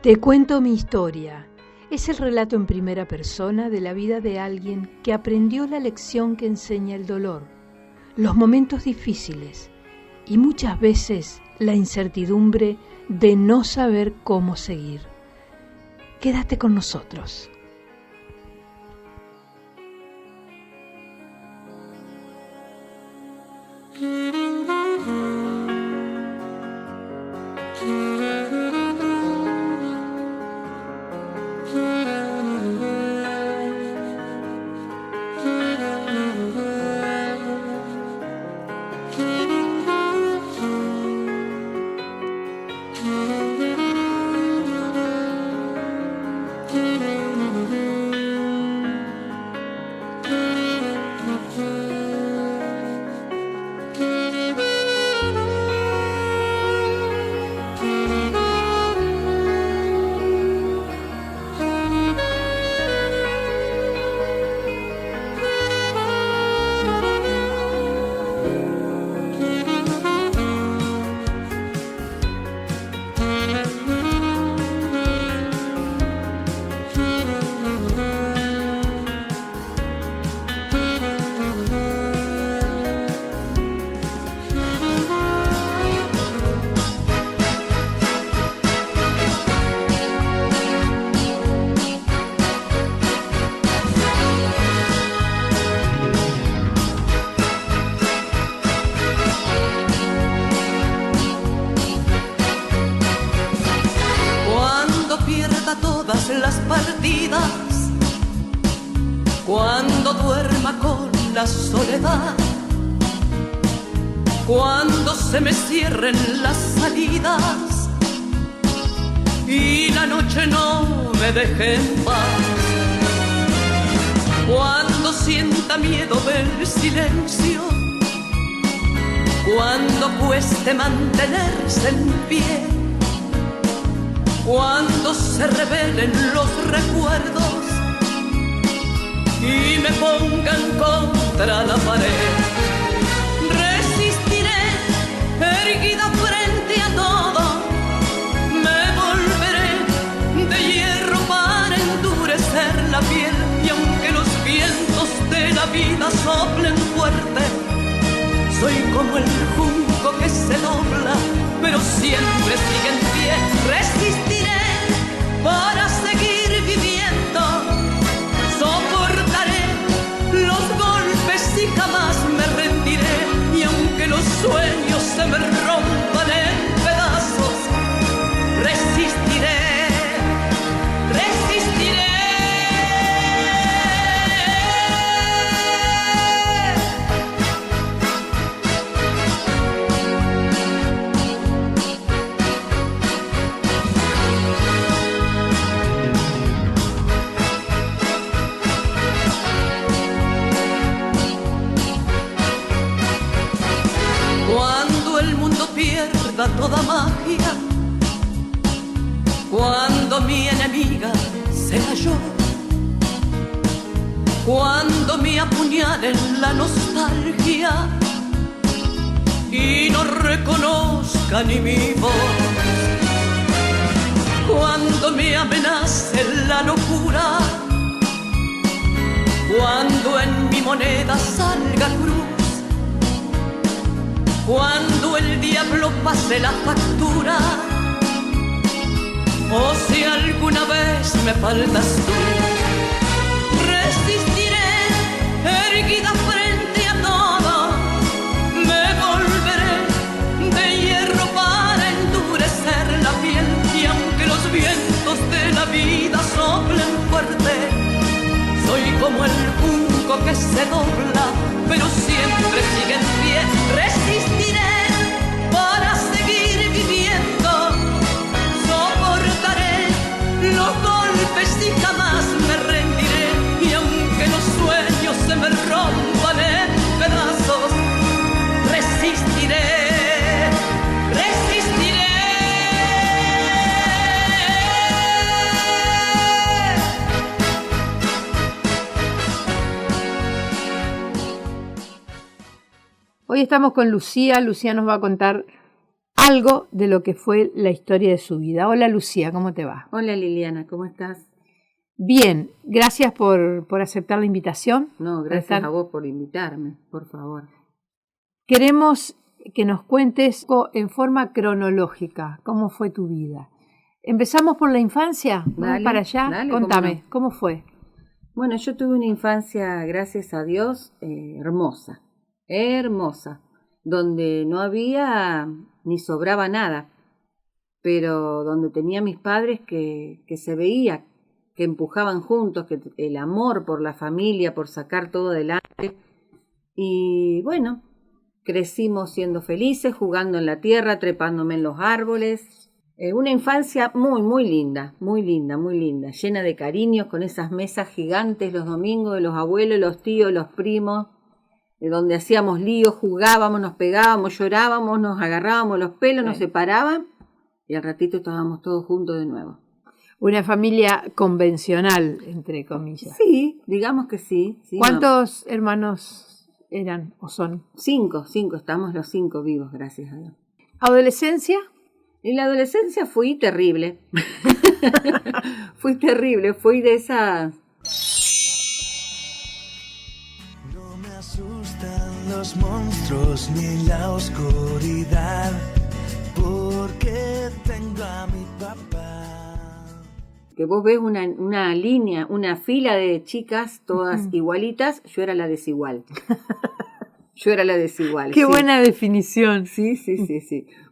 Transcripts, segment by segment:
Te cuento mi historia. Es el relato en primera persona de la vida de alguien que aprendió la lección que enseña el dolor, los momentos difíciles y muchas veces la incertidumbre de no saber cómo seguir. Quédate con nosotros. Las partidas, cuando duerma con la soledad, cuando se me cierren las salidas y la noche no me deje en paz, cuando sienta miedo del silencio, cuando cueste mantenerse en pie, cuando se rebelen los recuerdos y me pongan contra la pared, resistiré erguida frente a todo, me volveré de hierro para endurecer la piel, y aunque los vientos de la vida soplen fuerte, soy como el junco que se dobla, pero siempre sigue en pie. Resistiré para seguir viviendo, soportaré los golpes y jamás me rendiré. Y aunque los sueños se me rompan en pedazos, resistiré, resistiré. Pierda toda magia, cuando mi enemiga sea yo, cuando me apuñalen la nostalgia y no reconozca ni mi voz, cuando me amenace la locura, cuando en mi moneda salga cruz, cuando el diablo pase la factura, o si alguna vez me faltas tú, resistiré erguida frente a todo, me volveré de hierro para endurecer la piel, y aunque los vientos de la vida soplen fuerte, soy como el junco que se dobla, pero siempre sigue en pie. Resistiré para seguir viviendo, soportaré los golpes y jamás me rendiré. Y aunque los sueños se me rompan en pedazos, resistiré, resistiré. Hoy estamos con Lucía. Lucía nos va a contar algo de lo que fue la historia de su vida. Hola Lucía, ¿cómo te va? Hola Liliana, ¿cómo estás? Bien, gracias por aceptar la invitación. No, gracias a vos por invitarme, por favor. Queremos que nos cuentes en forma cronológica cómo fue tu vida. Empezamos por la infancia, vamos para allá. Dale, contame, ¿cómo fue? Bueno, yo tuve una infancia, gracias a Dios, hermosa, donde no había ni sobraba nada, pero donde tenía mis padres que se veía, que empujaban juntos, que el amor por la familia, por sacar todo adelante. Y bueno, crecimos siendo felices, jugando en la tierra, trepándome en los árboles. Una infancia muy, muy linda, llena de cariños, con esas mesas gigantes los domingos de los abuelos, los tíos, los primos, donde hacíamos líos, jugábamos, nos pegábamos, llorábamos, nos agarrábamos los pelos, nos separaban y al ratito estábamos todos juntos de nuevo. Una familia convencional, entre comillas. Sí, digamos que sí. ¿Cuántos hermanos eran o son? 5, estamos los 5 vivos, gracias a Dios. ¿Adolescencia? En la adolescencia fui terrible. Fui de esa... No me asustan los monstruos ni la oscuridad, porque tengo a mi papá. Que vos ves una línea, una fila de chicas todas igualitas, yo era la desigual. Qué buena definición. Sí.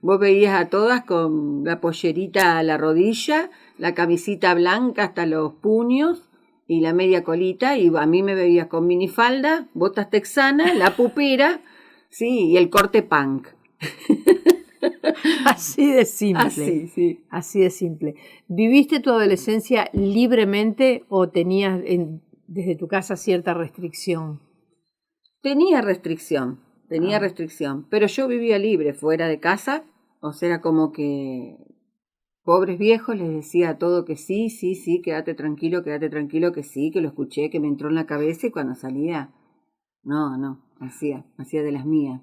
Vos veías a todas con la pollerita a la rodilla, la camisita blanca hasta los puños y la media colita, y a mí me veías con minifalda, botas texanas, la pupera, sí, y el corte punk. Así de simple. Así, sí. Así de simple. ¿Viviste tu adolescencia libremente o tenías desde tu casa cierta restricción? Tenía restricción, pero yo vivía libre, fuera de casa, o sea, era como que pobres viejos les decía a todo que sí, quédate tranquilo, que sí, que lo escuché, que me entró en la cabeza y cuando salía, no, hacía de las mías.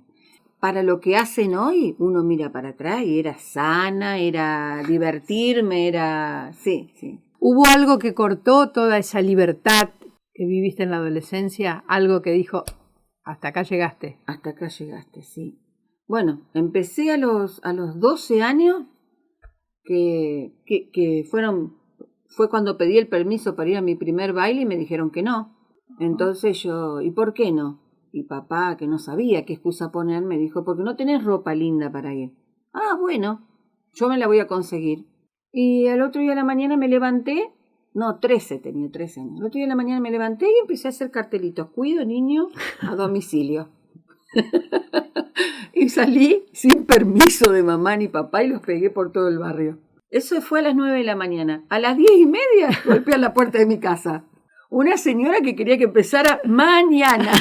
Para lo que hacen hoy, uno mira para atrás y era sana, era divertirme, era... Sí. ¿Hubo algo que cortó toda esa libertad que viviste en la adolescencia? Algo que dijo... Hasta acá llegaste, sí. Bueno, empecé a los 12 años, que fue cuando pedí el permiso para ir a mi primer baile y me dijeron que no. Entonces yo, ¿y por qué no? Y papá, que no sabía qué excusa poner, me dijo, porque no tenés ropa linda para ir. Ah, bueno, yo me la voy a conseguir. Y al otro día de la mañana me levanté. No, tenía 13 años. El otro día de la mañana me levanté y empecé a hacer cartelitos. Cuido niño a domicilio. Y salí sin permiso de mamá ni papá y los pegué por todo el barrio. Eso fue a las 9 de la mañana. A las 10:30 golpeé a la puerta de mi casa. Una señora que quería que empezara mañana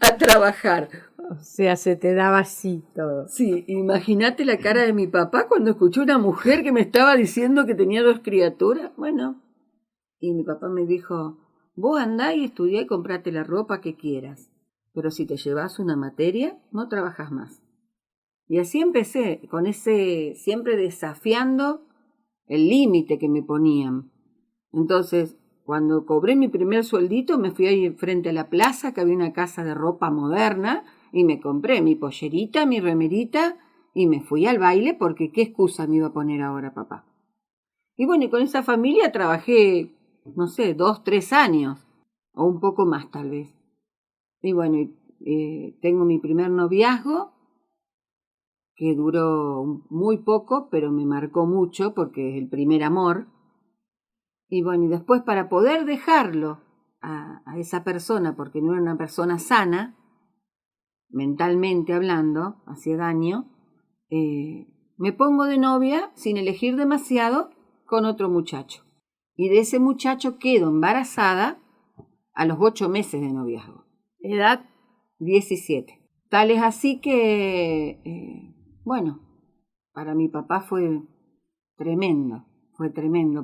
a trabajar. O sea, se te daba así todo. Sí, imagínate la cara de mi papá cuando escuchó una mujer que me estaba diciendo que tenía 2 criaturas. Bueno, y mi papá me dijo, vos andá y estudiá y comprate la ropa que quieras, pero si te llevas una materia, no trabajas más. Y así empecé, con ese, siempre desafiando el límite que me ponían. Entonces, cuando cobré mi primer sueldito, me fui ahí frente a la plaza, que había una casa de ropa moderna, y me compré mi pollerita, mi remerita, y me fui al baile porque ¿qué excusa me iba a poner ahora papá? Y bueno, y con esa familia trabajé, 2, 3 años, o un poco más tal vez. Y bueno, tengo mi primer noviazgo, que duró muy poco, pero me marcó mucho porque es el primer amor. Y bueno, y después para poder dejarlo a esa persona, porque no era una persona sana, mentalmente hablando, hacía daño, me pongo de novia, sin elegir demasiado, con otro muchacho. Y de ese muchacho quedo embarazada a los 8 meses de noviazgo. ¿Edad? 17. Tal es así que, para mi papá fue tremendo,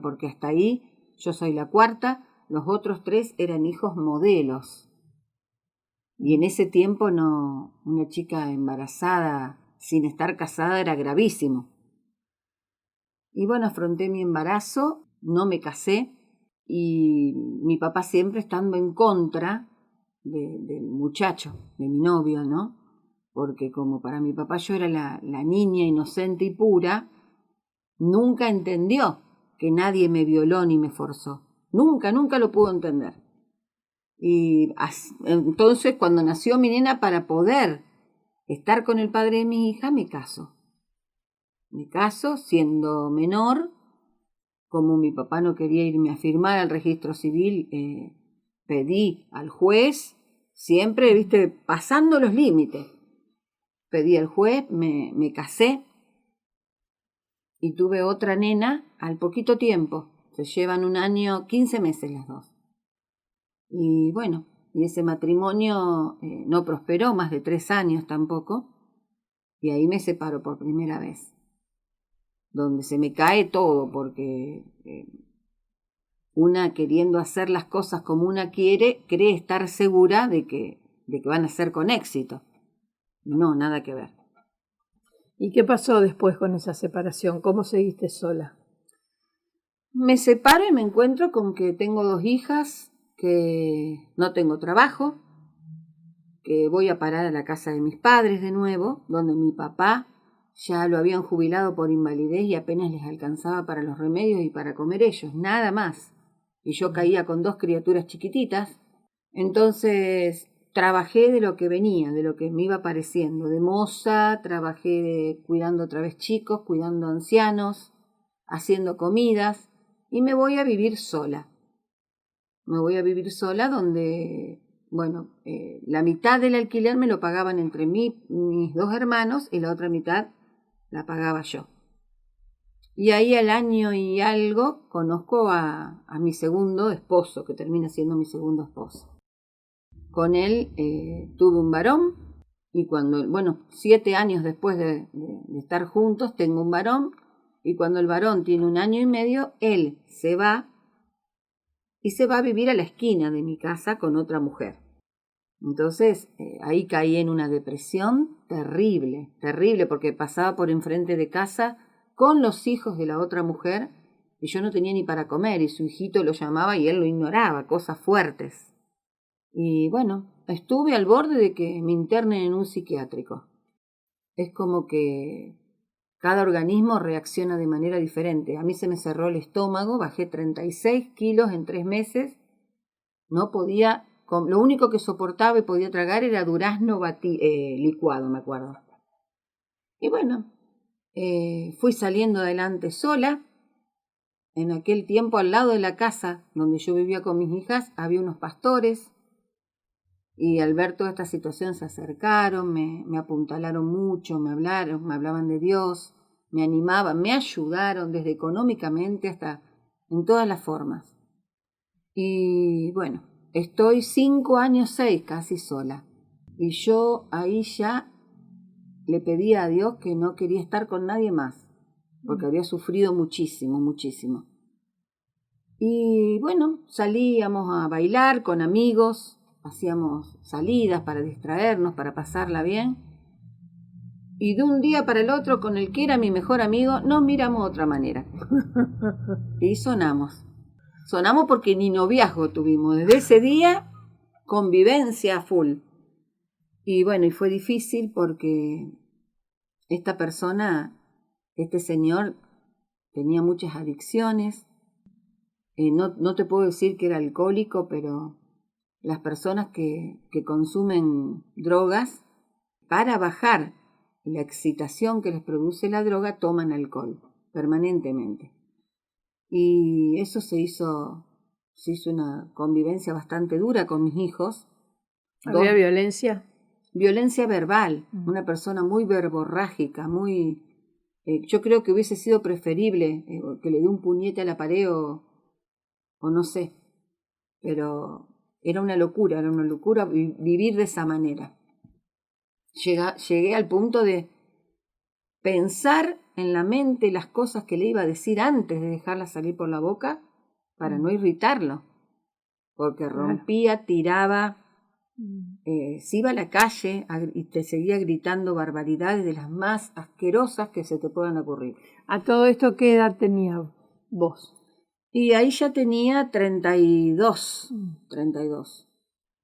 porque hasta ahí yo soy la cuarta, los otros 3 eran hijos modelos. Y en ese tiempo una chica embarazada sin estar casada era gravísimo. Y bueno, afronté mi embarazo, no me casé y mi papá siempre estando en contra del muchacho, de mi novio, ¿no? Porque como para mi papá yo era la niña inocente y pura, nunca entendió que nadie me violó ni me forzó. Nunca lo pudo entender. Y entonces cuando nació mi nena, para poder estar con el padre de mi hija, me caso. Me caso siendo menor, como mi papá no quería irme a firmar al registro civil, pedí al juez, siempre, viste, pasando los límites. Pedí al juez, me casé y tuve otra nena al poquito tiempo. Se llevan 1 año, 15 meses las dos. Y bueno, y ese matrimonio no prosperó, más de 3 años tampoco. Y ahí me separo por primera vez. Donde se me cae todo, porque una queriendo hacer las cosas como una quiere, cree estar segura de que van a ser con éxito. No, nada que ver. ¿Y qué pasó después con esa separación? ¿Cómo seguiste sola? Me separo y me encuentro con que tengo 2 hijas, que no tengo trabajo, que voy a parar a la casa de mis padres de nuevo, donde mi papá ya lo habían jubilado por invalidez y apenas les alcanzaba para los remedios y para comer ellos, nada más. Y yo caía con 2 criaturas chiquititas. Entonces trabajé de lo que venía, de lo que me iba apareciendo. De moza, trabajé cuidando otra vez chicos, cuidando ancianos, haciendo comidas. Y me voy a vivir sola. Me voy a vivir sola donde, bueno, la mitad del alquiler me lo pagaban entre mis 2 hermanos y la otra mitad la pagaba yo. Y ahí al año y algo conozco a mi segundo esposo, que termina siendo mi segundo esposo. Con él tuve un varón y cuando, 7 años después de estar juntos tengo un varón y cuando el varón tiene 1 año y medio, él se va y se va a vivir a la esquina de mi casa con otra mujer. Entonces ahí caí en una depresión terrible, porque pasaba por enfrente de casa con los hijos de la otra mujer y yo no tenía ni para comer y su hijito lo llamaba y él lo ignoraba, cosas fuertes. Y bueno, estuve al borde de que me internen en un psiquiátrico. Es como que cada organismo reacciona de manera diferente. A mí se me cerró el estómago, bajé 36 kilos en 3 meses, no podía, lo único que soportaba y podía tragar era durazno licuado, me acuerdo. Y bueno, fui saliendo adelante sola. En aquel tiempo, al lado de la casa donde yo vivía con mis hijas, había unos pastores. Y al ver toda esta situación se acercaron, me apuntalaron mucho, me hablaban de Dios, me animaban, me ayudaron desde económicamente hasta en todas las formas. Y bueno, estoy 5 años, 6 casi sola. Y yo ahí ya le pedía a Dios que no quería estar con nadie más, porque había sufrido muchísimo, muchísimo. Y bueno, salíamos a bailar con amigos, hacíamos salidas para distraernos, para pasarla bien. Y de un día para el otro, con el que era mi mejor amigo, nos miramos de otra manera. Y sonamos. Sonamos porque ni noviazgo tuvimos. Desde ese día, convivencia a full. Y bueno, y fue difícil porque esta persona, este señor, tenía muchas adicciones. No te puedo decir que era alcohólico, pero las personas que consumen drogas, para bajar la excitación que les produce la droga, toman alcohol permanentemente. Y eso se hizo una convivencia bastante dura con mis hijos. ¿Había violencia? Violencia verbal, una persona muy verborrágica, muy... yo creo que hubiese sido preferible que le dé un puñete a la pared o no sé, pero era una locura vivir de esa manera. Llegué al punto de pensar en la mente las cosas que le iba a decir antes de dejarlas salir por la boca para no irritarlo, porque rompía, tiraba, Se iba a la calle y te seguía gritando barbaridades de las más asquerosas que se te puedan ocurrir. ¿A todo esto qué edad tenía vos? Y ahí ya tenía 32.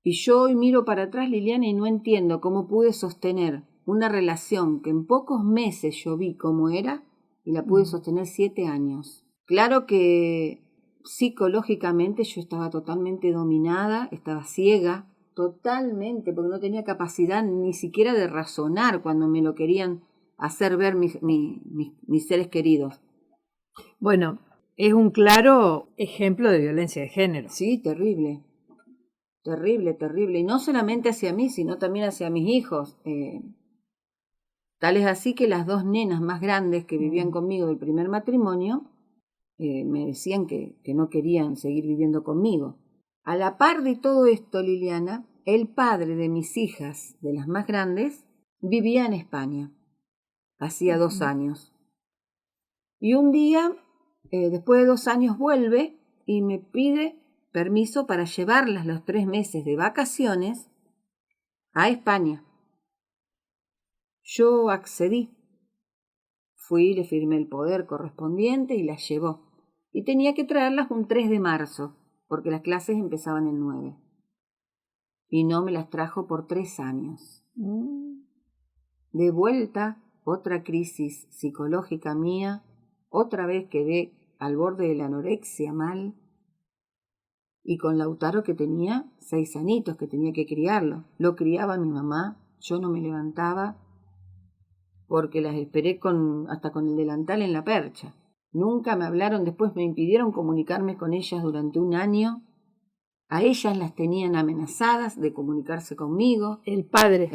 Y yo hoy miro para atrás, Liliana, y no entiendo cómo pude sostener una relación que en pocos meses yo vi cómo era y la pude sostener 7 años. Claro que psicológicamente yo estaba totalmente dominada, estaba ciega, totalmente, porque no tenía capacidad ni siquiera de razonar cuando me lo querían hacer ver mis seres queridos. Bueno, es un claro ejemplo de violencia de género. Sí, terrible. Terrible, terrible. Y no solamente hacia mí, sino también hacia mis hijos. Tal es así que las 2 nenas más grandes que vivían conmigo del primer matrimonio me decían que no querían seguir viviendo conmigo. A la par de todo esto, Liliana, el padre de mis hijas, de las más grandes, vivía en España. Hacía 2 años. Y un día, después de 2 años, vuelve y me pide permiso para llevarlas los 3 meses de vacaciones a España. Yo accedí. Fui, le firmé el poder correspondiente y las llevó. Y tenía que traerlas un 3 de marzo, porque las clases empezaban el 9. Y no me las trajo por 3 años. De vuelta, otra crisis psicológica mía. Otra vez quedé al borde de la anorexia mal. Y con Lautaro, que tenía 6 añitos, que tenía que criarlo. Lo criaba mi mamá, yo no me levantaba porque las esperé hasta con el delantal en la percha. Nunca me hablaron, después me impidieron comunicarme con ellas durante 1 año. A ellas las tenían amenazadas de comunicarse conmigo. El padre.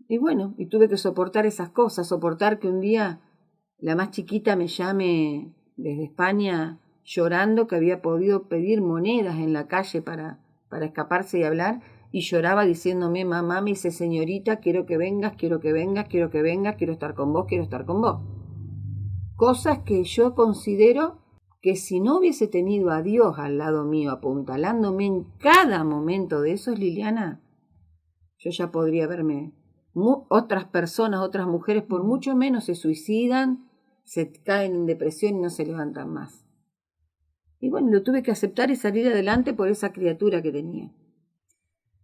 Y bueno, y tuve que soportar esas cosas, soportar que un día la más chiquita me llame desde España llorando que había podido pedir monedas en la calle para escaparse y hablar, y lloraba diciéndome: mamá, me dice, señorita, quiero que vengas, quiero estar con vos. Cosas que yo considero que si no hubiese tenido a Dios al lado mío apuntalándome en cada momento de esos, Liliana, yo ya podría verme. Otras personas, otras mujeres, por mucho menos se suicidan, se caen en depresión y no se levantan más. Y bueno, lo tuve que aceptar y salir adelante por esa criatura que tenía.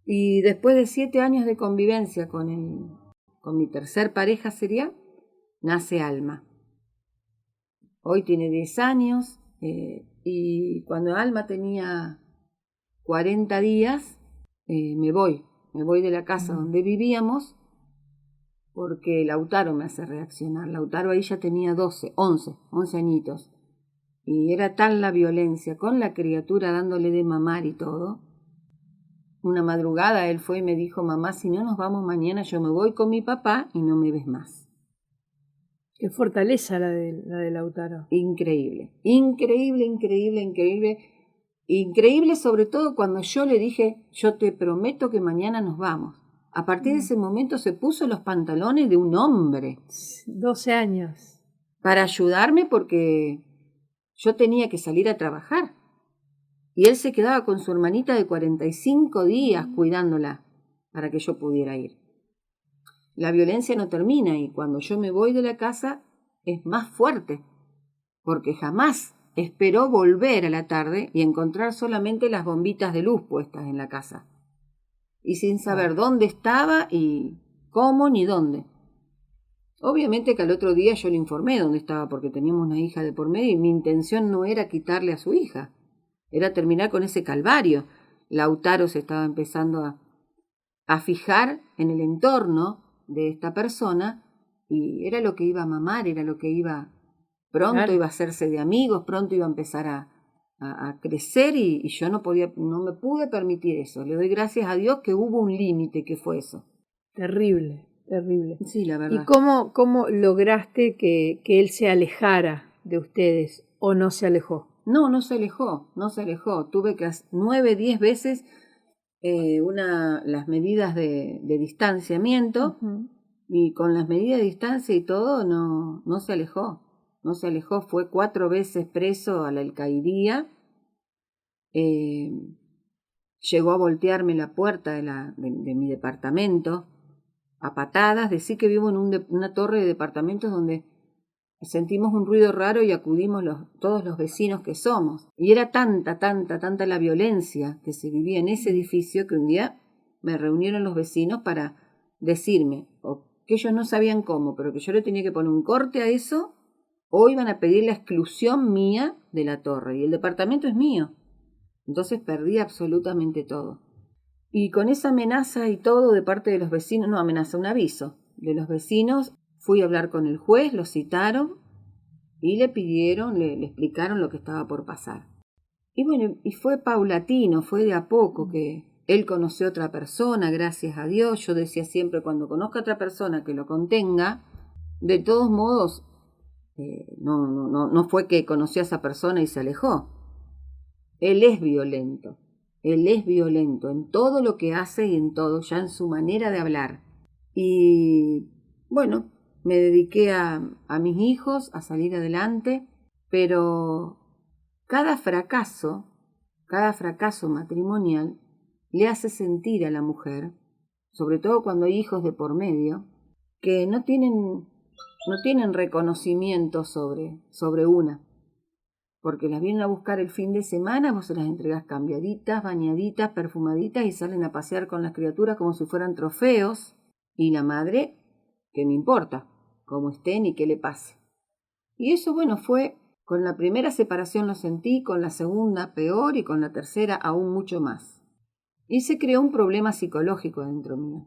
Y después de 7 años de convivencia con mi tercer pareja sería, nace Alma. Hoy tiene 10 años y cuando Alma tenía 40 días me voy de la casa donde vivíamos porque Lautaro me hace reaccionar. Lautaro ahí ya tenía 11 añitos. Y era tal la violencia con la criatura dándole de mamar y todo. Una madrugada él fue y me dijo: mamá, si no nos vamos mañana, yo me voy con mi papá y no me ves más. Qué fortaleza la de Lautaro. Increíble, sobre todo cuando yo le dije: yo te prometo que mañana nos vamos. A partir de ese momento se puso los pantalones de un hombre. 12 años. Para ayudarme porque yo tenía que salir a trabajar. Y él se quedaba con su hermanita de 45 días cuidándola para que yo pudiera ir. La violencia no termina y cuando yo me voy de la casa es más fuerte, porque jamás esperó volver a la tarde y encontrar solamente las bombitas de luz puestas en la casa. Y sin saber dónde estaba y cómo ni dónde. Obviamente que al otro día yo le informé dónde estaba porque teníamos una hija de por medio y mi intención no era quitarle a su hija. Era terminar con ese calvario. Lautaro se estaba empezando a fijar en el entorno de esta persona y era lo que iba a mamar, era lo que iba, pronto iba a hacerse de amigos, pronto iba a empezar a crecer y yo no me pude permitir eso. Le doy gracias a Dios que hubo un límite, que fue eso. Terrible. Sí, la verdad. ¿Y cómo lograste que él se alejara de ustedes o no se alejó? No se alejó. Tuve que 9, 10 veces las medidas de distanciamiento y con las medidas de distancia y todo no se alejó. Fue 4 veces preso a la alcaidía. llegó a voltearme la puerta de mi departamento a patadas, decir que vivo en una torre de departamentos donde sentimos un ruido raro y acudimos todos los vecinos que somos. Y era tanta la violencia que se vivía en ese edificio que un día me reunieron los vecinos para decirme que ellos no sabían cómo, pero que yo le tenía que poner un corte a eso o iban a pedir la exclusión mía de la torre. Y el departamento es mío. Entonces perdí absolutamente todo. Y con esa amenaza y todo de parte de los vecinos, no amenaza, un aviso de los vecinos, fui a hablar con el juez, lo citaron y le pidieron, le explicaron lo que estaba por pasar. Y bueno, y fue paulatino, fue de a poco que él conoció a otra persona, gracias a Dios. Yo decía siempre, cuando conozca a otra persona que lo contenga, de todos modos, no fue que conoció a esa persona y se alejó. Él es violento en todo lo que hace y en todo, ya en su manera de hablar. Y bueno, me dediqué a mis hijos, a salir adelante, pero cada fracaso matrimonial le hace sentir a la mujer, sobre todo cuando hay hijos de por medio, que no tienen reconocimiento sobre una. Porque las vienen a buscar el fin de semana, vos se las entregás cambiaditas, bañaditas, perfumaditas y salen a pasear con las criaturas como si fueran trofeos. Y la madre, ¿qué me importa? Cómo estén y qué le pase. Y eso, bueno, fue, con la primera separación lo sentí, con la segunda peor y con la tercera aún mucho más. Y se creó un problema psicológico dentro mío,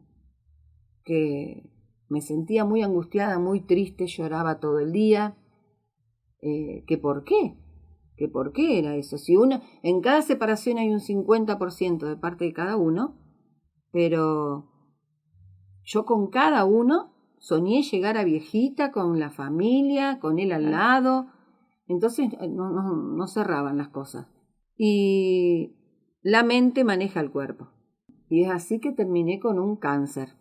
que me sentía muy angustiada, muy triste, lloraba todo el día. ¿Que por qué? ¿Que por qué era eso? Si en cada separación hay un 50% de parte de cada uno, pero yo con cada uno soñé llegar a viejita, con la familia, con él al lado. Entonces no cerraban las cosas. Y la mente maneja el cuerpo. Y es así que terminé con un cáncer.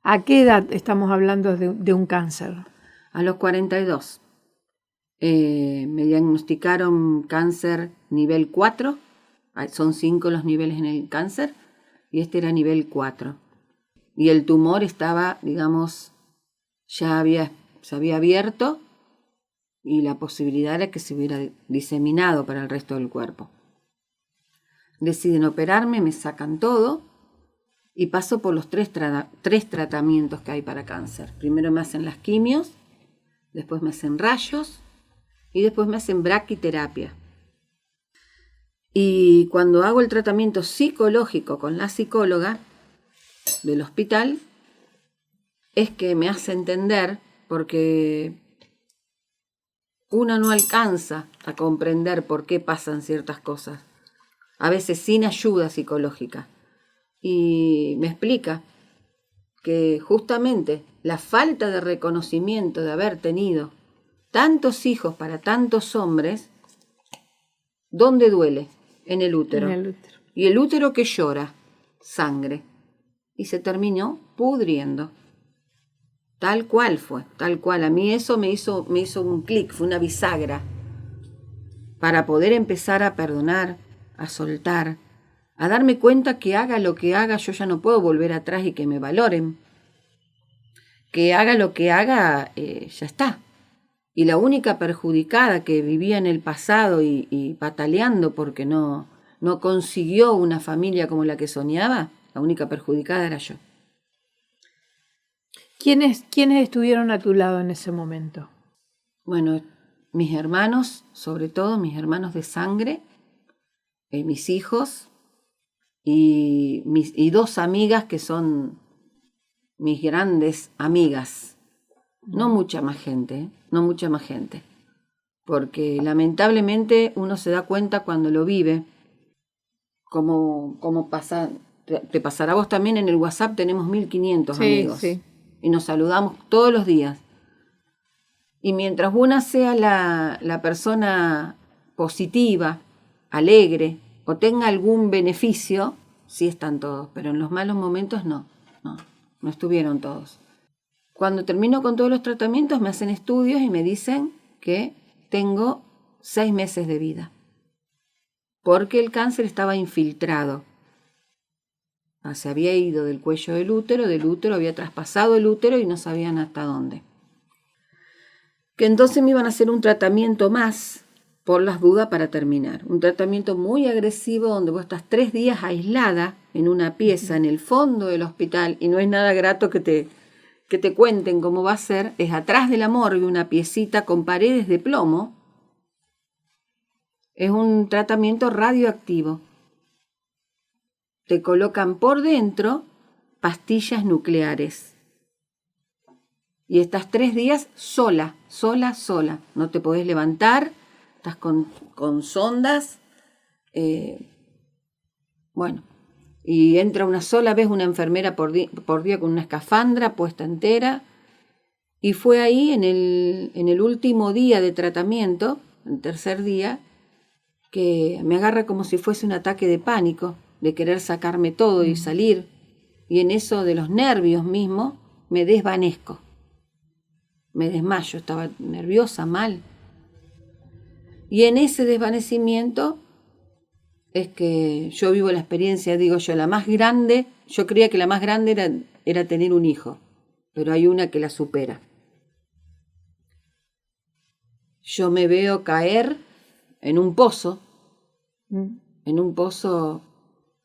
¿A qué edad estamos hablando de un cáncer? A los 42. Me diagnosticaron cáncer nivel 4. Son 5 los niveles en el cáncer. Y este era nivel 4. Y el tumor estaba, digamos, se había abierto. Y la posibilidad era que se hubiera diseminado para el resto del cuerpo. Deciden operarme, me sacan todo. Y paso por los tres tratamientos que hay para cáncer. Primero me hacen las quimios. Después me hacen rayos. Y después me hacen braquiterapia. Y cuando hago el tratamiento psicológico con la psicóloga del hospital, es que me hace entender, porque uno no alcanza a comprender por qué pasan ciertas cosas, a veces sin ayuda psicológica. Y me explica que justamente la falta de reconocimiento de haber tenido tantos hijos para tantos hombres, ¿dónde duele? En el útero. En el útero. Y el útero que llora, sangre. Y se terminó pudriendo. Tal cual fue, tal cual. A mí eso me hizo un clic, fue una bisagra. Para poder empezar a perdonar, a soltar, a darme cuenta que haga lo que haga, yo ya no puedo volver atrás y que me valoren. Que haga lo que haga, ya está. Y la única perjudicada que vivía en el pasado y pataleando porque no consiguió una familia como la que soñaba, la única perjudicada era yo. ¿Quiénes estuvieron a tu lado en ese momento? Bueno, mis hermanos, sobre todo mis hermanos de sangre, mis hijos y 2 amigas que son mis grandes amigas. No mucha más gente, porque lamentablemente uno se da cuenta cuando lo vive, como pasa, te pasará a vos también. En el WhatsApp tenemos 1500 amigos, sí. Y nos saludamos todos los días. Y mientras una sea la persona positiva, alegre, o tenga algún beneficio, sí están todos, pero en los malos momentos no estuvieron todos. Cuando termino con todos los tratamientos, me hacen estudios y me dicen que tengo 6 meses de vida. Porque el cáncer estaba infiltrado Se había ido del cuello del útero había traspasado el útero y no sabían hasta dónde. Que entonces me iban a hacer un tratamiento más, por las dudas, para terminar. Un tratamiento muy agresivo donde vos estás 3 días aislada en una pieza en el fondo del hospital y no es nada grato que te cuenten cómo va a ser. Es atrás de la morgue una piecita con paredes de plomo. Es un tratamiento radioactivo. Te colocan por dentro pastillas nucleares. Y estás 3 días sola. No te podés levantar, estás con sondas. Y entra una sola vez una enfermera por día con una escafandra puesta entera. Y fue ahí en el último día de tratamiento, el 3er día, que me agarra como si fuese un ataque de pánico, de querer sacarme todo y salir. Y en eso de los nervios mismos me desvanezco. Me desmayo, estaba nerviosa, mal. Y en ese desvanecimiento es que yo vivo la experiencia, digo yo, la más grande. Yo creía que la más grande era tener un hijo, pero hay una que la supera. Yo me veo caer en un pozo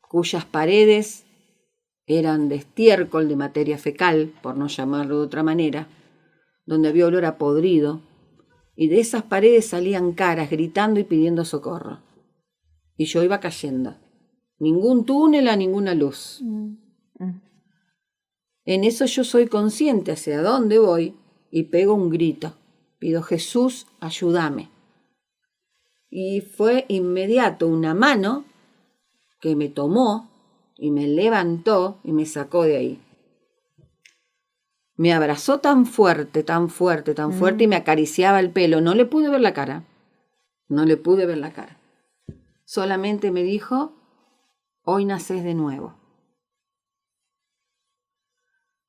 cuyas paredes eran de estiércol, de materia fecal, por no llamarlo de otra manera, donde había olor a podrido, y de esas paredes salían caras gritando y pidiendo socorro. Y yo iba cayendo. Ningún túnel a ninguna luz. En eso yo soy consciente hacia dónde voy y pego un grito. Pido: Jesús, ayúdame. Y fue inmediato una mano que me tomó y me levantó y me sacó de ahí. Me abrazó tan fuerte y me acariciaba el pelo. No le pude ver la cara. Solamente me dijo: hoy nacés de nuevo.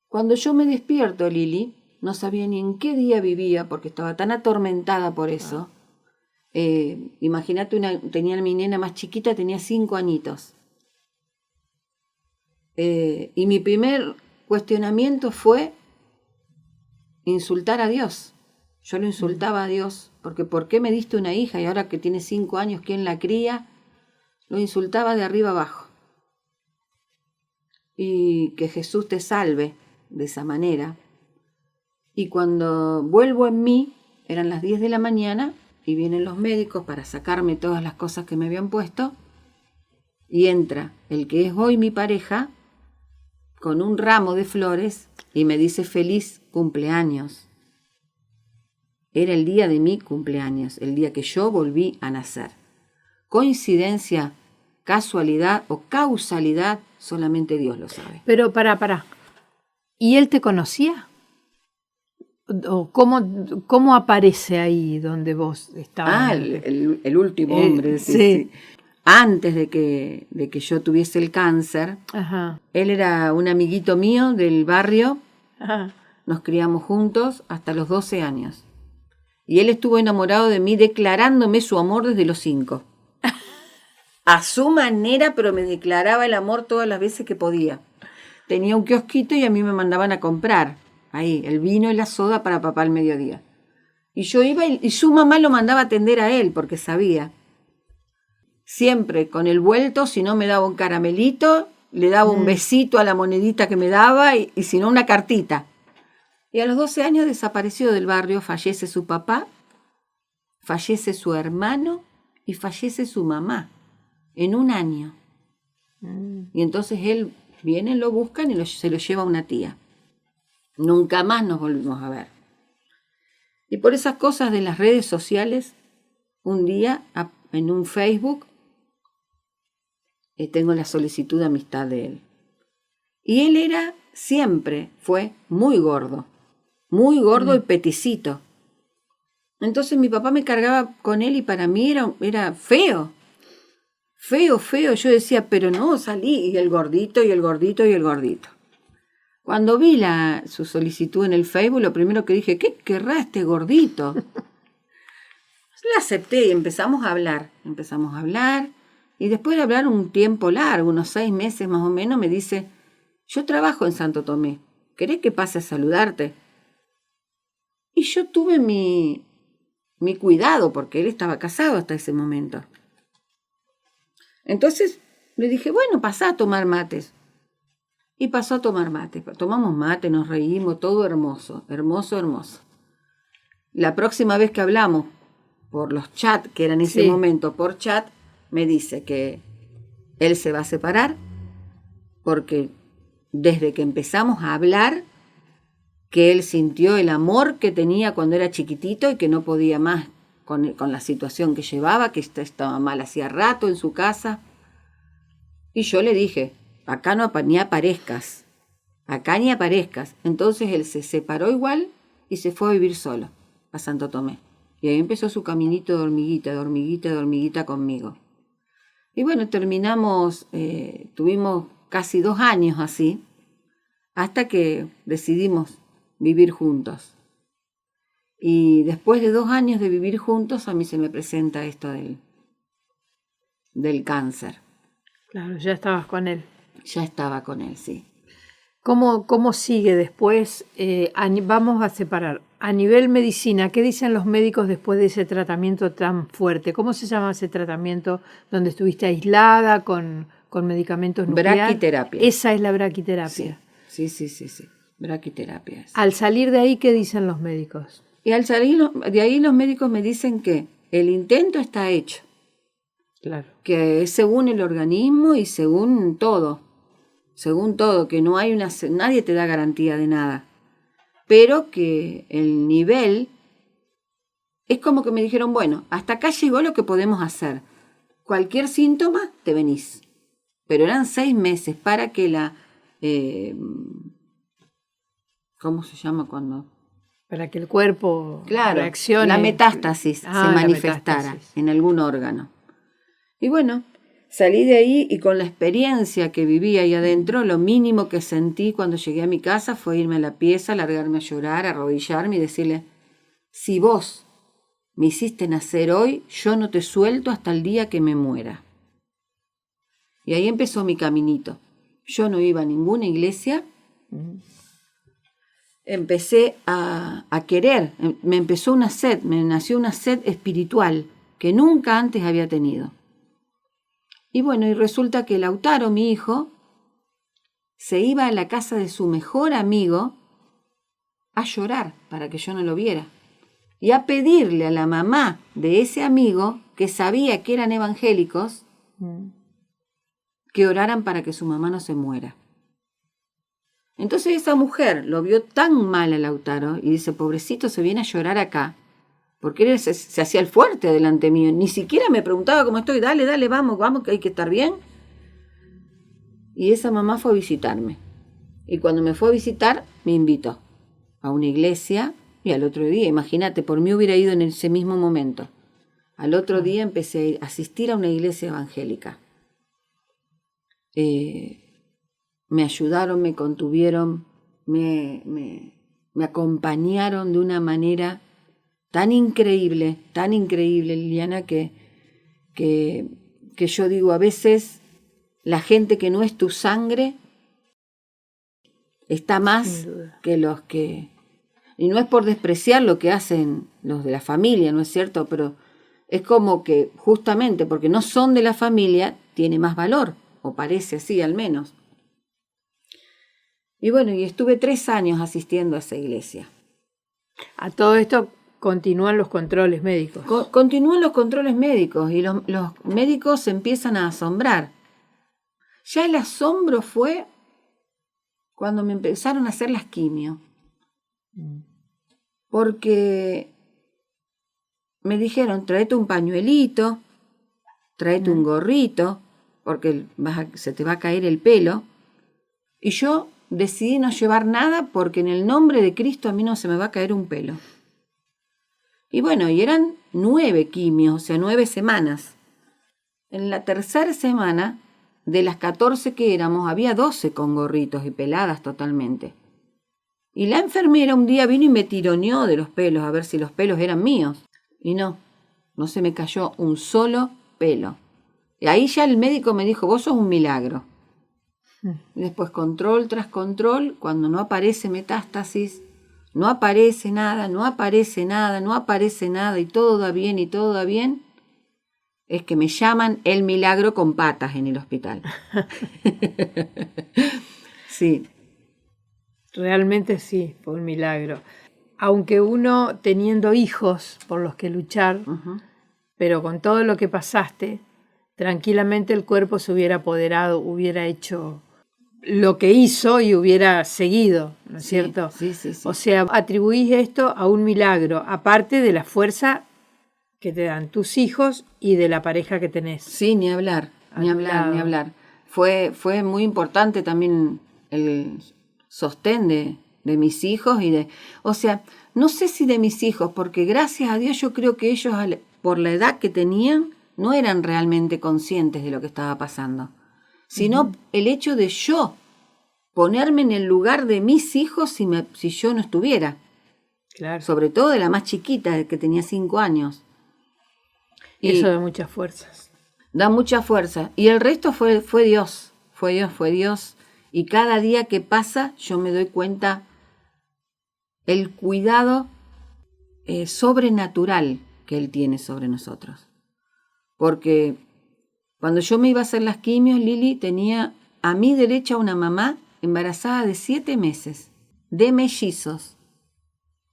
Cuando yo me despierto, Lili, no sabía ni en qué día vivía porque estaba tan atormentada por eso. Imagínate, tenía mi nena más chiquita, tenía 5 añitos. Y mi primer cuestionamiento fue insultar a Dios. Yo lo insultaba a Dios, porque ¿por qué me diste una hija y ahora que tiene 5 años, quién la cría? Lo insultaba de arriba abajo. Y que Jesús te salve de esa manera. Y cuando vuelvo en mí, eran las 10 de la mañana, y vienen los médicos para sacarme todas las cosas que me habían puesto, y entra el que es hoy mi pareja, con un ramo de flores, y me dice: feliz cumpleaños. Era el día de mi cumpleaños, el día que yo volví a nacer. Coincidencia, casualidad o causalidad, solamente Dios lo sabe. Pero pará. ¿Y él te conocía? ¿O cómo aparece ahí donde vos estabas? El último hombre. Sí. Antes de que yo tuviese el cáncer, Ajá. Él era un amiguito mío del barrio. Ajá. Nos criamos juntos hasta los 12 años. Y él estuvo enamorado de mí, declarándome su amor desde los 5. A su manera, pero me declaraba el amor todas las veces que podía. Tenía un kiosquito y a mí me mandaban a comprar ahí el vino y la soda para papá al mediodía. Y yo iba y su mamá lo mandaba a atender a él porque sabía. Siempre con el vuelto, si no me daba un caramelito, le daba un besito a la monedita que me daba y si no una cartita. Y a los 12 años desapareció del barrio, fallece su papá, fallece su hermano y fallece su mamá en un año. Y entonces él viene, lo buscan y se lo lleva a una tía. Nunca más nos volvimos a ver. Y por esas cosas de las redes sociales, un día en un Facebook tengo la solicitud de amistad de él. Y él fue muy gordo y peticito. Entonces mi papá me cargaba con él y para mí era feo. Feo. Yo decía, pero no, salí. Y el gordito. Cuando vi su solicitud en el Facebook, lo primero que dije: ¿qué querrá este gordito? La acepté y empezamos a hablar. Y después de hablar un tiempo largo, unos 6 meses más o menos, me dice, yo trabajo en Santo Tomé, ¿querés que pase a saludarte? Y yo tuve mi cuidado, porque él estaba casado hasta ese momento. Entonces le dije, bueno, pasá a tomar mates. Y pasó a tomar mate. Tomamos mate, nos reímos, todo hermoso, hermoso, hermoso. La próxima vez que hablamos por los chats, que era en ese momento por chat, me dice que él se va a separar porque desde que empezamos a hablar, que él sintió el amor que tenía cuando era chiquitito y que no podía más con la situación que llevaba, que estaba mal hacía rato en su casa. Y yo le dije, acá ni aparezcas, acá ni aparezcas. Entonces él se separó igual y se fue a vivir solo a Santo Tomé. Y ahí empezó su caminito de hormiguita, de hormiguita, de hormiguita conmigo. Y bueno, terminamos, tuvimos casi 2 años así, hasta que decidimos vivir juntos. Y después de 2 años de vivir juntos, a mí se me presenta esto del cáncer. Claro, ya estabas con él. Ya estaba con él, sí. ¿Cómo sigue después? Vamos a separar. A nivel medicina, ¿qué dicen los médicos después de ese tratamiento tan fuerte? ¿Cómo se llama ese tratamiento donde estuviste aislada con medicamentos nucleares? Braquiterapia. Esa es la braquiterapia. Sí. Braquiterapia. Al salir de ahí, ¿qué dicen los médicos? Y al salir de ahí los médicos me dicen que el intento está hecho. Claro. Que es según el organismo y según todo, que no hay nadie te da garantía de nada, pero que el nivel es como que me dijeron, bueno, hasta acá llegó lo que podemos hacer, cualquier síntoma te venís, pero eran 6 meses para que ¿cómo se llama cuando? Para que el cuerpo reaccione. La metástasis se manifestara metástasis en algún órgano. Y bueno, salí de ahí y con la experiencia que vivía ahí adentro, lo mínimo que sentí cuando llegué a mi casa fue irme a la pieza, largarme a llorar, arrodillarme y decirle, si vos me hiciste nacer hoy, yo no te suelto hasta el día que me muera. Y ahí empezó mi caminito. Yo no iba a ninguna iglesia. Empecé a querer, me nació una sed espiritual que nunca antes había tenido. Y bueno, y resulta que Lautaro, mi hijo, se iba a la casa de su mejor amigo a llorar para que yo no lo viera. Y a pedirle a la mamá de ese amigo, que sabía que eran evangélicos, que oraran para que su mamá no se muera. Entonces esa mujer lo vio tan mal a Lautaro y dice, pobrecito, se viene a llorar acá, porque él se hacía el fuerte delante mío, ni siquiera me preguntaba cómo estoy, dale, vamos, que hay que estar bien. Y esa mamá fue a visitarme. Y cuando me fue a visitar, me invitó a una iglesia y al otro día, imagínate, por mí hubiera ido en ese mismo momento. Al otro día empecé a asistir a una iglesia evangélica. Me ayudaron, me contuvieron, me acompañaron de una manera tan increíble, Liliana, que yo digo, a veces la gente que no es tu sangre está más que los que... Y no es por despreciar lo que hacen los de la familia, ¿no es cierto? Pero es como que justamente porque no son de la familia, tiene más valor, o parece así al menos. Y bueno, y estuve 3 años asistiendo a esa iglesia. A todo esto continúan los controles médicos. Continúan los controles médicos y los médicos se empiezan a asombrar. Ya el asombro fue cuando me empezaron a hacer las quimio. Porque me dijeron, tráete un pañuelito, tráete un gorrito, porque se te va a caer el pelo. Y yo decidí no llevar nada porque en el nombre de Cristo a mí no se me va a caer un pelo. Y bueno, y eran 9 quimios, o sea, 9 semanas. En la tercera semana, de las 14 que éramos, había 12 con gorritos y peladas totalmente. Y la enfermera un día vino y me tironeó de los pelos, a ver si los pelos eran míos. Y no se me cayó un solo pelo. Y ahí ya el médico me dijo, vos sos un milagro. Y después control tras control, cuando no aparece metástasis, no aparece nada, no aparece nada, no aparece nada, y todo da bien, y todo da bien, es que me llaman el milagro con patas en el hospital. Sí. Realmente sí, fue un milagro. Aunque uno teniendo hijos por los que luchar, pero con todo lo que pasaste, tranquilamente el cuerpo se hubiera apoderado, hubiera hecho lo que hizo y hubiera seguido, ¿no es cierto? Sí. O sea, atribuís esto a un milagro, aparte de la fuerza que te dan tus hijos y de la pareja que tenés. Sí, ni hablar. Fue muy importante también el sostén de mis hijos o sea, no sé si de mis hijos, porque gracias a Dios yo creo que ellos, por la edad que tenían, no eran realmente conscientes de lo que estaba pasando, sino el hecho de yo ponerme en el lugar de mis hijos si yo no estuviera. Claro. Sobre todo de la más chiquita, que tenía 5 años. Y eso da muchas fuerzas. Da mucha fuerza. Y el resto fue Dios. Fue Dios. Y cada día que pasa yo me doy cuenta el cuidado sobrenatural que Él tiene sobre nosotros. Porque cuando yo me iba a hacer las quimios, Lili tenía a mi derecha una mamá embarazada de 7 meses, de mellizos,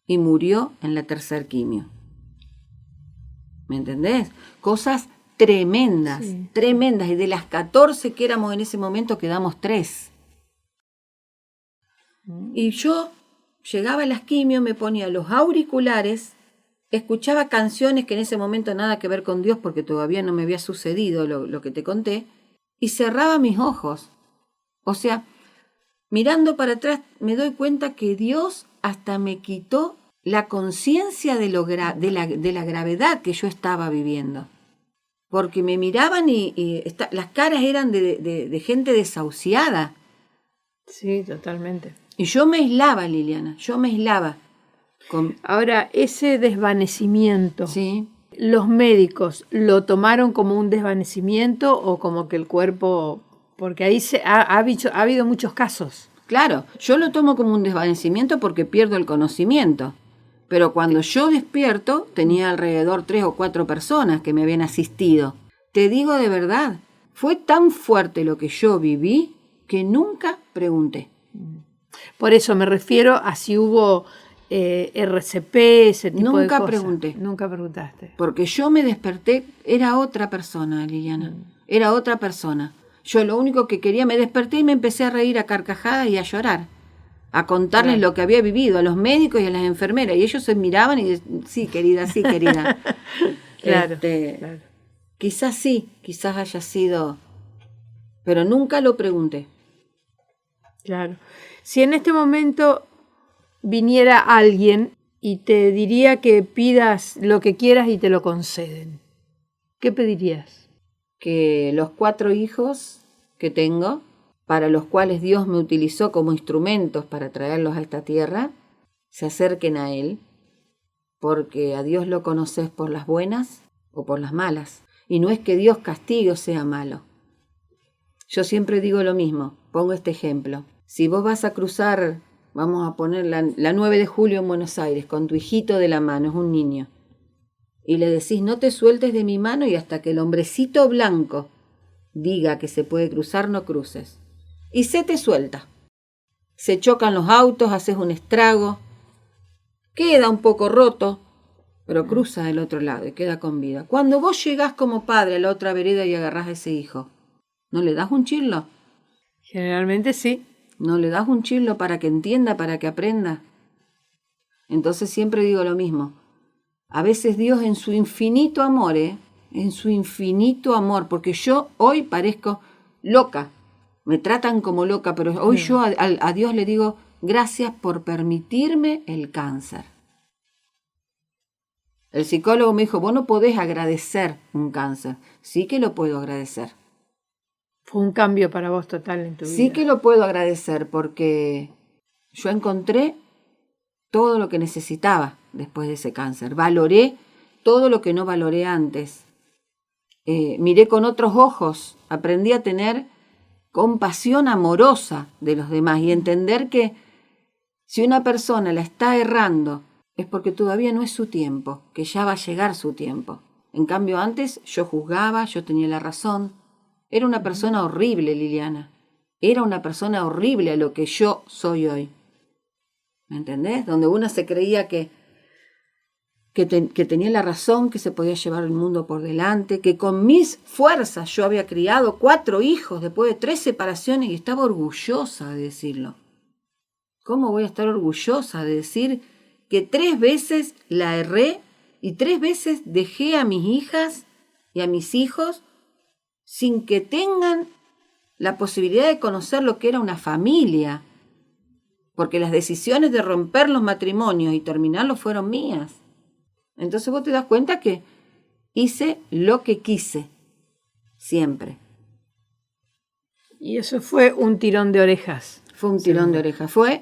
y murió en la 3er quimio. ¿Me entendés? Cosas tremendas, tremendas. Y de las 14 que éramos en ese momento, quedamos 3. Y yo llegaba a las quimios, me ponía los auriculares, escuchaba canciones que en ese momento nada que ver con Dios, porque todavía no me había sucedido lo que te conté, y cerraba mis ojos. O sea, mirando para atrás me doy cuenta que Dios hasta me quitó la conciencia de la gravedad que yo estaba viviendo. Porque me miraban y las caras eran de gente desahuciada. Sí, totalmente. Y yo me aislaba, Liliana, Ahora, ese desvanecimiento, sí. ¿Los médicos lo tomaron como un desvanecimiento o como que el cuerpo...? Porque ahí ha habido muchos casos. Claro, yo lo tomo como un desvanecimiento porque pierdo el conocimiento. Pero cuando yo despierto, tenía alrededor 3 o 4 personas que me habían asistido. Te digo de verdad, fue tan fuerte lo que yo viví que nunca pregunté. Por eso me refiero a si hubo RCP, ese tipo de cosas. Nunca pregunté. Nunca preguntaste. Porque yo me desperté, era otra persona, Liliana. Era otra persona. Yo lo único que quería, me desperté y me empecé a reír a carcajadas y a llorar. A contarles lo que había vivido a los médicos y a las enfermeras. Y ellos se miraban y decían, sí, querida. Claro. Quizás haya sido, pero nunca lo pregunté. Claro. Si en este momento viniera alguien y te diría que pidas lo que quieras y te lo conceden, ¿qué pedirías? Que los 4 hijos que tengo, para los cuales Dios me utilizó como instrumentos para traerlos a esta tierra, se acerquen a Él, porque a Dios lo conoces por las buenas o por las malas. Y no es que Dios castigue o sea malo. Yo siempre digo lo mismo, pongo este ejemplo. Si vos vas a cruzar, vamos a poner la 9 de julio en Buenos Aires, con tu hijito de la mano, es un niño, y le decís, no te sueltes de mi mano y hasta que el hombrecito blanco diga que se puede cruzar, no cruces. Y se te suelta. Se chocan los autos, haces un estrago, queda un poco roto, pero cruza del otro lado y queda con vida. Cuando vos llegás como padre a la otra vereda y agarrás a ese hijo, ¿no le das un chirlo? Generalmente sí. ¿No le das un chirlo para que entienda, para que aprenda? Entonces siempre digo lo mismo. A veces Dios en su infinito amor, en su infinito amor, porque yo hoy parezco loca, me tratan como loca, pero hoy yo a Dios le digo, gracias por permitirme el cáncer. El psicólogo me dijo, vos no podés agradecer un cáncer. Sí que lo puedo agradecer. Fue un cambio para vos total en tu vida. Sí que lo puedo agradecer porque yo encontré todo lo que necesitaba después de ese cáncer. Valoré todo lo que no valoré antes. miré con otros ojos, aprendí a tener compasión amorosa de los demás y entender que si una persona la está errando es porque todavía no es su tiempo, que ya va a llegar su tiempo. En cambio, antes yo juzgaba, yo tenía la razón. Era una persona horrible, Liliana. Era una persona horrible a lo que yo soy hoy. ¿Me entendés? Donde uno se creía que tenía la razón, que se podía llevar el mundo por delante, que con mis fuerzas yo había criado 4 hijos después de 3 separaciones y estaba orgullosa de decirlo. ¿Cómo voy a estar orgullosa de decir que 3 veces la erré y 3 veces dejé a mis hijas y a mis hijos sin que tengan la posibilidad de conocer lo que era una familia? Porque las decisiones de romper los matrimonios y terminarlos fueron mías. Entonces vos te das cuenta que hice lo que quise, siempre. Y eso fue un tirón de orejas. Fue un tirón de orejas, fue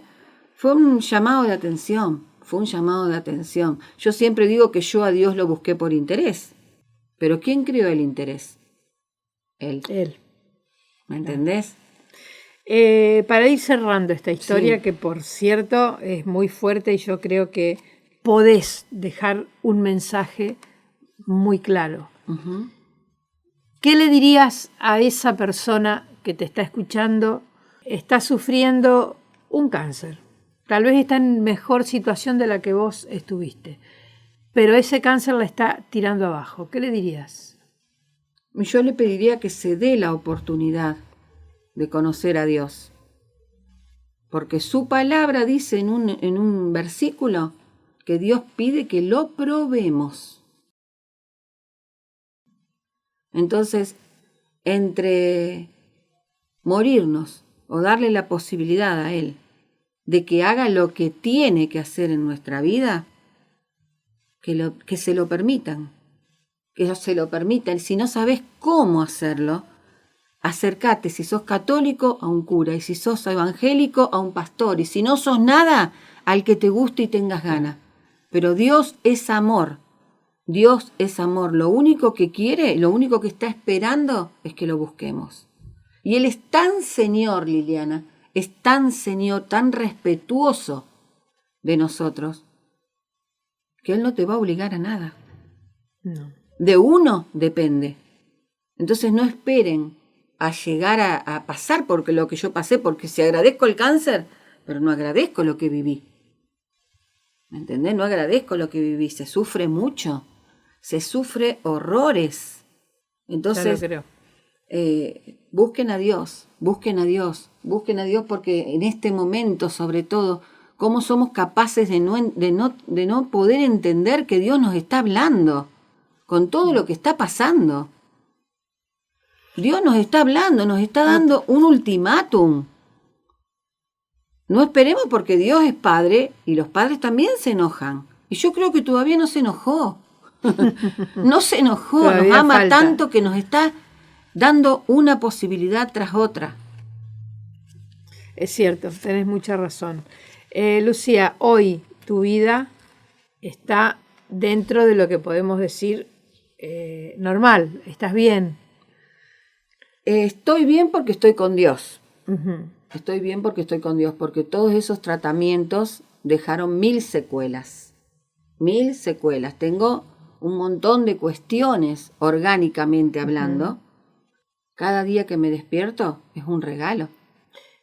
un llamado de atención, fue un llamado de atención. Yo siempre digo que yo a Dios lo busqué por interés, pero ¿quién creó el interés? Él. ¿Me entendés? Para ir cerrando esta historia, sí, que por cierto es muy fuerte y yo creo que podés dejar un mensaje muy claro. Uh-huh. ¿Qué le dirías a esa persona que te está escuchando? Está sufriendo un cáncer. Tal vez está en mejor situación de la que vos estuviste, pero ese cáncer la está tirando abajo. ¿Qué le dirías? Yo le pediría que se dé la oportunidad de conocer a Dios, porque su palabra dice en un versículo que Dios pide que lo probemos. Entonces, entre morirnos o darle la posibilidad a Él de que haga lo que tiene que hacer en nuestra vida, que se lo permitan, que se lo permitan. Si no sabes cómo hacerlo, acércate, si sos católico, a un cura, y si sos evangélico, a un pastor, y si no sos nada, al que te guste y tengas ganas. Pero Dios es amor. Dios es amor. Lo único que quiere, lo único que está esperando es que lo busquemos. Y Él es tan Señor, Liliana, es tan Señor, tan respetuoso de nosotros, que Él no te va a obligar a nada. No. De uno depende. Entonces no esperen a llegar a pasar por lo que yo pasé, porque si agradezco el cáncer, pero no agradezco lo que viví. ¿Me entendés? No agradezco lo que viví. Se sufre mucho. Se sufre horrores. Entonces, busquen a Dios, busquen a Dios, busquen a Dios, porque en este momento, sobre todo, ¿cómo somos capaces de no poder entender que Dios nos está hablando con todo lo que está pasando? Dios nos está hablando, nos está dando un ultimátum. No esperemos, porque Dios es Padre y los padres también se enojan. Y yo creo que todavía no se enojó. No se enojó, nos ama tanto que nos está dando una posibilidad tras otra. Es cierto, tenés mucha razón. Lucía, hoy tu vida está dentro de lo que podemos decir normal, estás bien. Estoy bien porque estoy con Dios. Uh-huh. Estoy bien porque estoy con Dios, porque todos esos tratamientos dejaron 1000 secuelas. 1000 secuelas. Tengo un montón de cuestiones orgánicamente hablando. Uh-huh. Cada día que me despierto es un regalo.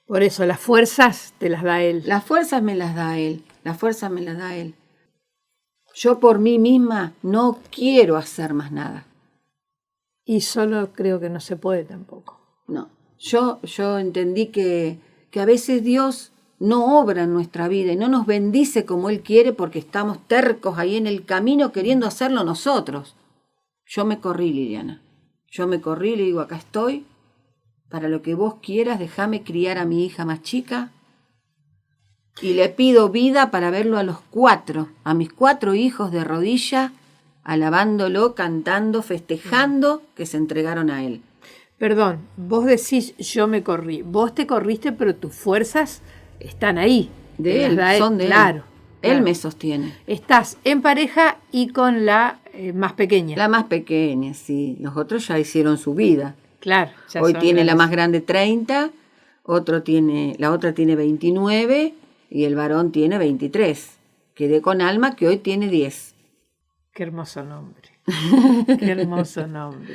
Por eso, las fuerzas te las da Él. Las fuerzas me las da Él. Las fuerzas me las da Él. Yo por mí misma no quiero hacer más nada. Y solo creo que no se puede tampoco. No. Yo entendí que a veces Dios no obra en nuestra vida y no nos bendice como Él quiere, porque estamos tercos ahí en el camino queriendo hacerlo nosotros. Yo me corrí, Liliana. Yo me corrí y le digo, acá estoy, para lo que vos quieras, déjame criar a mi hija más chica. Y le pido vida para verlo a los 4, a mis 4 hijos de rodilla, alabándolo, cantando, festejando que se entregaron a Él. Perdón, vos decís yo me corrí. Vos te corriste, pero tus fuerzas están ahí. De Él, son de Él. Claro. Él me sostiene. Estás en pareja y con la más pequeña. La más pequeña, sí. Los otros ya hicieron su vida. Claro. Hoy tiene la más grande 30, la otra tiene 29 y el varón tiene 23. Quedé con Alma, que hoy tiene 10. Qué hermoso nombre. Qué hermoso nombre.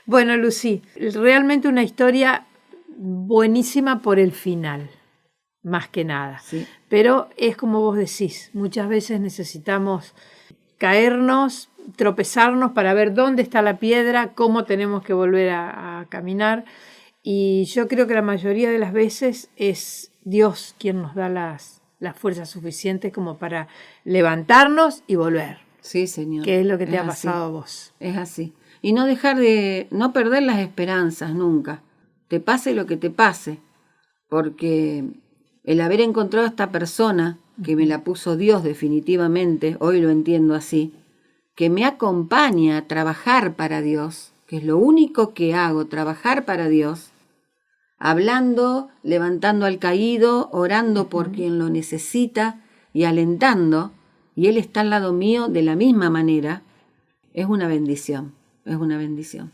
Bueno, Lucy, realmente una historia buenísima por el final, más que nada. Sí. Pero es como vos decís, muchas veces necesitamos caernos, tropezarnos para ver dónde está la piedra, cómo tenemos que volver a caminar. Y yo creo que la mayoría de las veces es Dios quien nos da las fuerzas suficientes como para levantarnos y volver. Sí, Señor. ¿Qué es lo que te ha así. pasado a vos? Es así. Y no no perder las esperanzas nunca. Te pase lo que te pase. Porque el haber encontrado a esta persona, que me la puso Dios definitivamente, hoy lo entiendo así, que me acompaña a trabajar para Dios, que es lo único que hago, trabajar para Dios, hablando, levantando al caído, orando por quien lo necesita y alentando, y Él está al lado mío de la misma manera, es una bendición, es una bendición.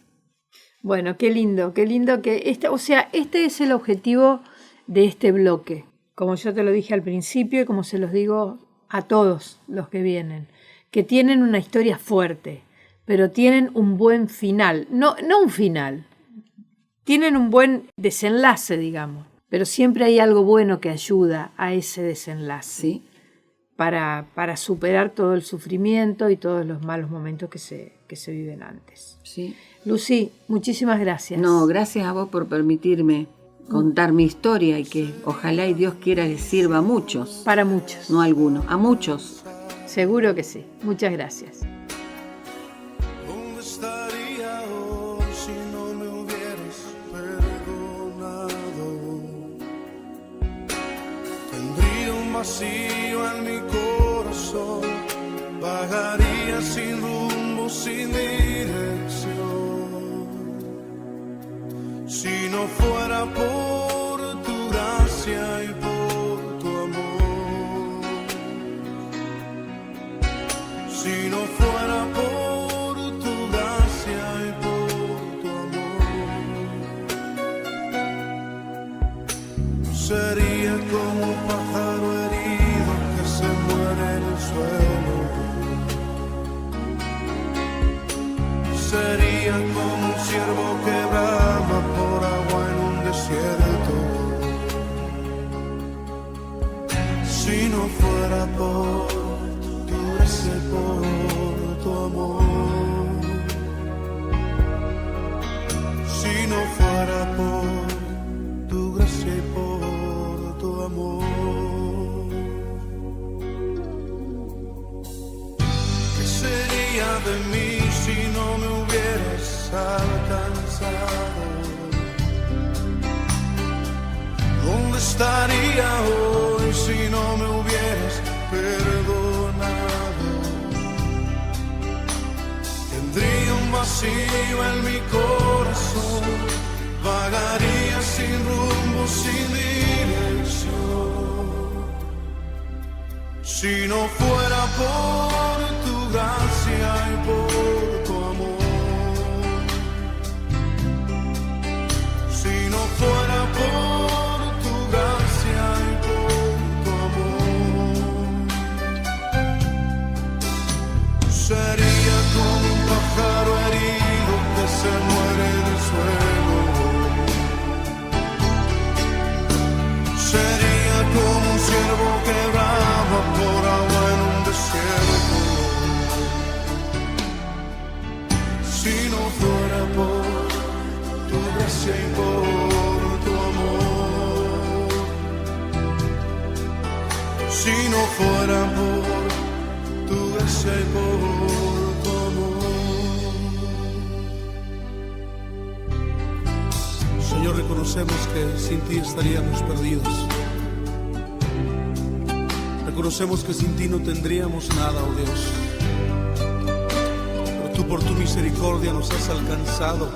Bueno, qué lindo que este es el objetivo de este bloque. Como yo te lo dije al principio y como se los digo a todos los que vienen, que tienen una historia fuerte, pero tienen un buen final. No un final, tienen un buen desenlace, digamos, pero siempre hay algo bueno que ayuda a ese desenlace. Sí. Para superar todo el sufrimiento y todos los malos momentos que se viven antes. Sí. Lucy, muchísimas gracias. No, gracias a vos por permitirme contar mi historia y que ojalá y Dios quiera les sirva a muchos. Para muchos. No a algunos, a muchos. Seguro que sí. Muchas gracias. ¿Dónde estaría hoy si no me hubieras perdonado? Tendría un vacío en mi corazón, vagaría sin rumbo, sin dirección. Si no fuera por tu gracia y por tu amor, si no fuera por tu gracia y por tu amor, sería como un pájaro herido que se muere en el suelo. Sería como un ciervo que brama por agua en un desierto. Si no fuera por tu gracia y por tu amor, si no fuera por tu gracia y por tu amor, ¿qué sería de mí si no me hubieras alcanzado? ¿Dónde estaría hoy si no me hubieras perdonado? Tendría un vacío en mi corazón, vagaría sin rumbo, sin dirección. Si no fuera por tu gracia y por tu amor, si no fuera por tu gracia y por tu amor, sería como un pájaro herido que se muere en el suelo. Sería como un ciervo que brama por agua en un desierto. Si no fuera por tu gracia y por tu amor, si no fuera por tu gracia y por tu amor. Señor, reconocemos que sin ti estaríamos perdidos. Reconocemos que sin ti no tendríamos nada, oh Dios. Pero tú por tu misericordia nos has alcanzado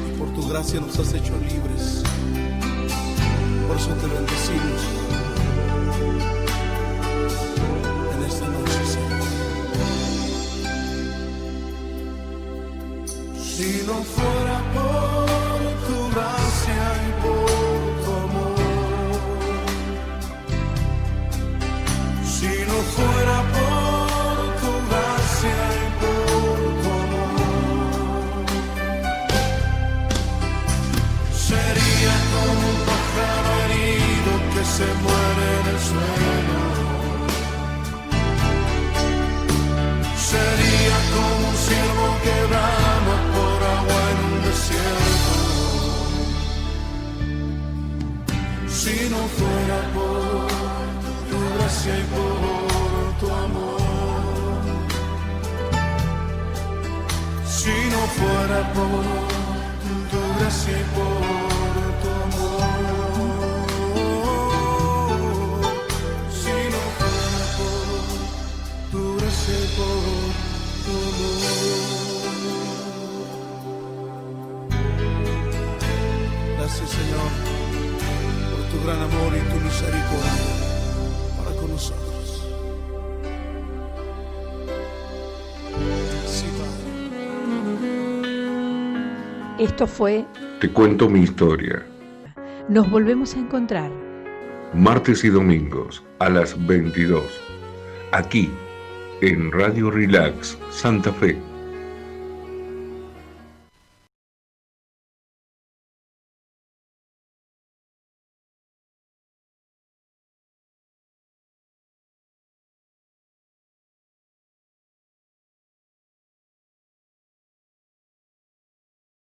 y por tu gracia nos has hecho libres. Por eso te bendecimos. se muere en el suelo. Sería como un ciervo que brama por agua en un desierto. Si no fuera por tu gracia y por tu amor, si no fuera por tu gracia y por tu amor, si no fuera por tu gracia y por tu amor. Gracias, Señor, por tu gran amor y tu misericordia para con nosotros. Sí, Padre. Esto fue Te cuento mi historia. Nos volvemos a encontrar. Martes y domingos a las 22. Aquí en Radio Relax Santa Fe.